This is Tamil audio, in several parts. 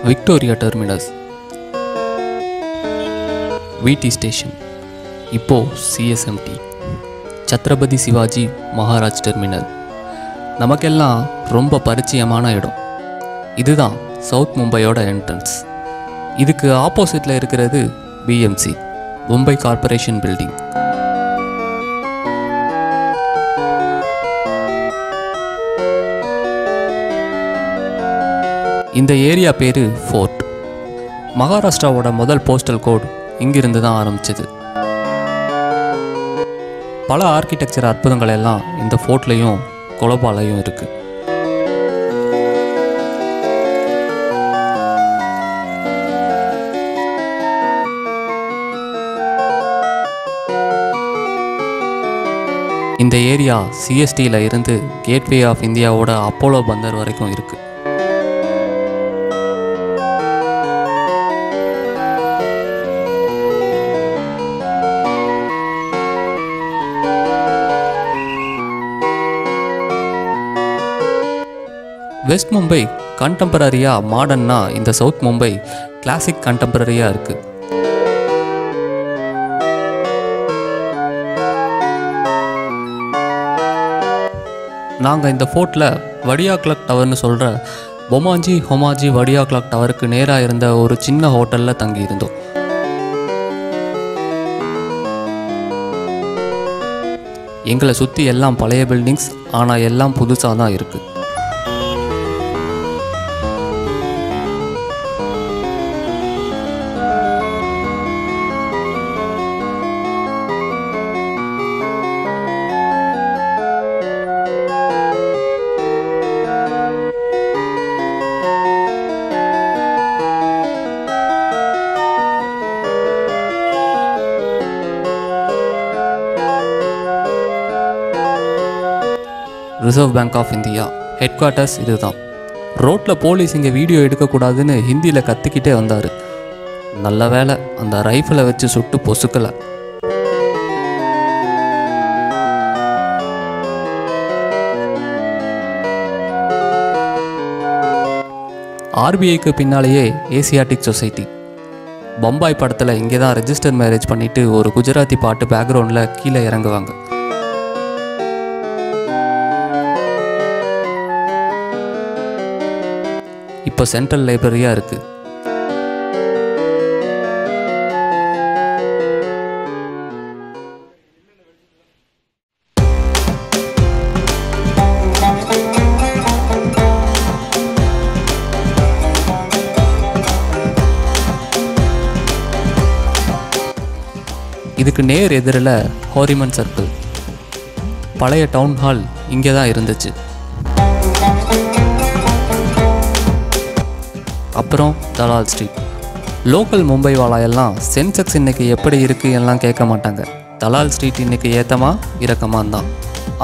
விக்டோரியா டெர்மினஸ், விடி ஸ்டேஷன், இப்போது சிஎஸ்எம்டி, சத்ரபதி சிவாஜி மகாராஜ் டெர்மினல், நமக்கெல்லாம் ரொம்ப பரிச்சயமான இடம். இதுதான் சவுத் மும்பையோட என்ட்ரன்ஸ். இதுக்கு ஆப்போசிட்டில் இருக்கிறது பிஎம்சி, மும்பை கார்ப்பரேஷன் பில்டிங். இந்த ஏரியா பேர் ஃபோர்ட். மகாராஷ்டிராவோட முதல் போஸ்டல் கோட் இங்கிருந்து தான் ஆரம்பிச்சது. பல ஆர்கிடெக்சர் அற்புதங்கள் எல்லாம் இந்த ஃபோர்ட்லேயும் கொலபாலையும் இருக்குது. இந்த ஏரியா சிஎஸ்டியில் இருந்து கேட்வே ஆஃப் இந்தியாவோட அப்போலோ பந்தர் வரைக்கும் இருக்குது. வெஸ்ட் மும்பை கண்டெம்பரரியாக மாடர்னா, இந்த சவுத் மும்பை கிளாசிக் கண்டெம்பரரியாக இருக்குது. நாங்கள் இந்த ஃபோர்ட்டில் வடியா கிளாக் டவர்னு சொல்கிற பொமாஞ்சி ஹொமாஜி வடியா கிளாக் டவருக்கு நேராக இருந்த ஒரு சின்ன ஹோட்டலில் தங்கியிருந்தோம். எங்களை சுற்றி எல்லாம் பழைய பில்டிங்ஸ், ஆனால் எல்லாம் புதுசாக தான் இருக்குது. Reserve bank of India head quarters இதுதான். ரோட்டில் போலீஸ் இங்கே வீடியோ எடுக்கக்கூடாதுன்னு ஹிந்தியில் கத்திக்கிட்டே வந்தார். நல்ல வேலை அந்த ரைஃபிளை வச்சு சுட்டு பொசுக்கலை. ஆர்பிஐக்கு பின்னாலேயே ஏசியாட்டிக் சொசைட்டி. பம்பாய் படத்தில் இங்கே தான் ரெஜிஸ்டர் மேரேஜ் பண்ணிவிட்டு ஒரு குஜராத்தி பாட்டு பேக்ரவுண்டில் கீழே இறங்குவாங்க. இப்போ சென்ட்ரல் லைப்ரரியாக இருக்குது. இதுக்கு நேர் எதிரில் ஹோரிமன் சர்க்கிள், பழைய டவுன் ஹால் இங்கே தான் இருந்துச்சு. அப்புறம் தலால் ஸ்ட்ரீட். லோக்கல் மும்பை வாழாயெல்லாம் சென்செக்ஸ் இன்றைக்கி எப்படி இருக்குது எல்லாம் கேட்க மாட்டாங்க. தலால் ஸ்ட்ரீட் இன்றைக்கி ஏற்றமா இறக்கமாக தான்.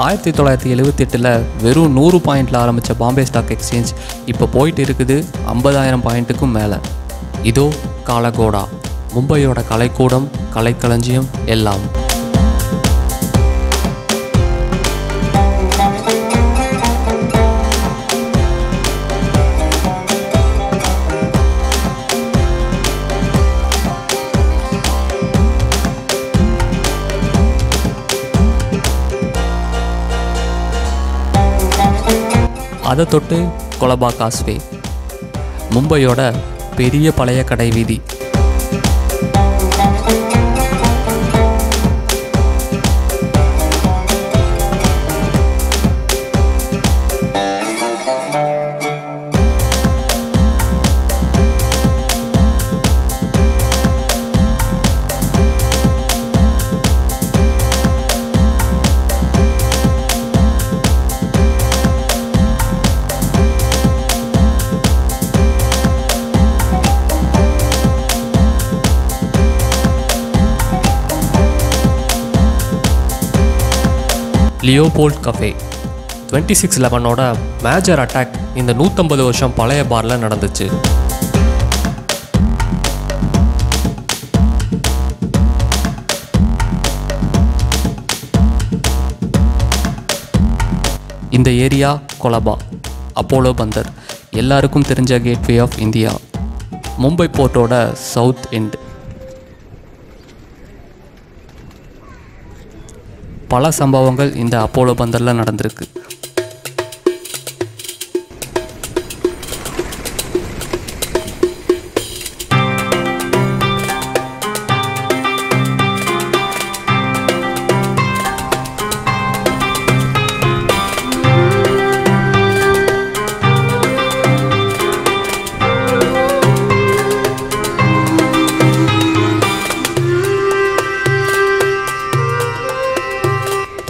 1978 வெறும் 100 பாயிண்டில் ஆரம்பித்த பாம்பே ஸ்டாக் எக்ஸ்சேஞ்ச் இப்போ போயிட்டு இருக்குது 50,000 பாயிண்ட்டுக்கும் மேலே. இதோ காலகோடா, மும்பையோட கலைக்கூடம், கலைக்களஞ்சியம் எல்லாம். அதை தொட்டு கொலபா காஸ்வே, மும்பையோட பெரிய பழைய கடை வீதி. Leopold cafe. 26/11ஓட மேஜர் அட்டாக் இந்த 150 வருஷம் பழைய பாரில் நடந்துச்சு. இந்த ஏரியா கொலபா, அப்போலோ பந்தர், எல்லாருக்கும் தெரிஞ்ச கேட்வே ஆஃப் இந்தியா. மும்பை போர்ட்டோட சவுத் எண்ட். பல சம்பவங்கள் இந்த அப்போலோ பந்தரில் நடந்திருக்கு.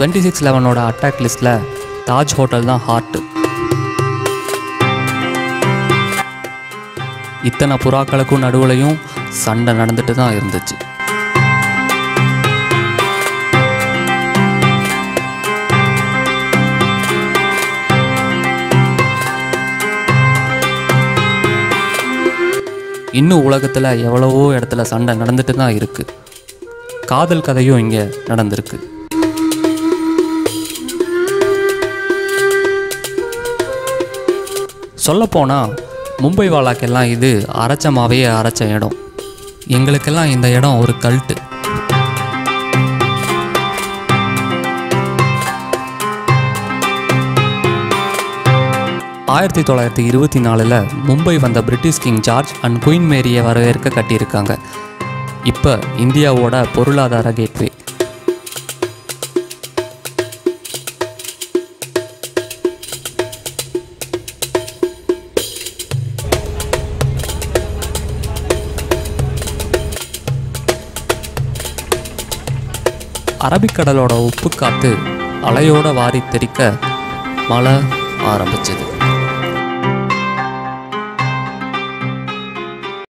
(2611) அட்டாக் லிஸ்ட்டில் தாஜ் ஹோட்டல் தான் ஹார்ட்டு. இத்தனை புறாக்களுக்கும் நடுவுலையும் சண்டை நடந்துட்டு தான் இருந்துச்சு. இன்னும் உலகத்தில் எவ்வளவோ இடத்துல சண்டை நடந்துட்டு தான் இருக்குது. காதல் கதையும் இங்கே நடந்திருக்கு. சொல்லப்போனால் மும்பை வாலாக்கெல்லாம் இது அரைச்சமாகவே அரைச்ச இடம். எங்களுக்கெல்லாம் இந்த இடம் ஒரு கல்ட்டு. ஆயிரத்தி 1924 மும்பை வந்த British king George and queen மேரியை வரவேற்க கட்டியிருக்காங்க. இப்போ இந்தியாவோட பொருளாதார கேட்வே. அரபிக்கடலோட உப்பு காற்று அலையோட வாரி தெறிக்க மழை ஆரம்பிச்சது.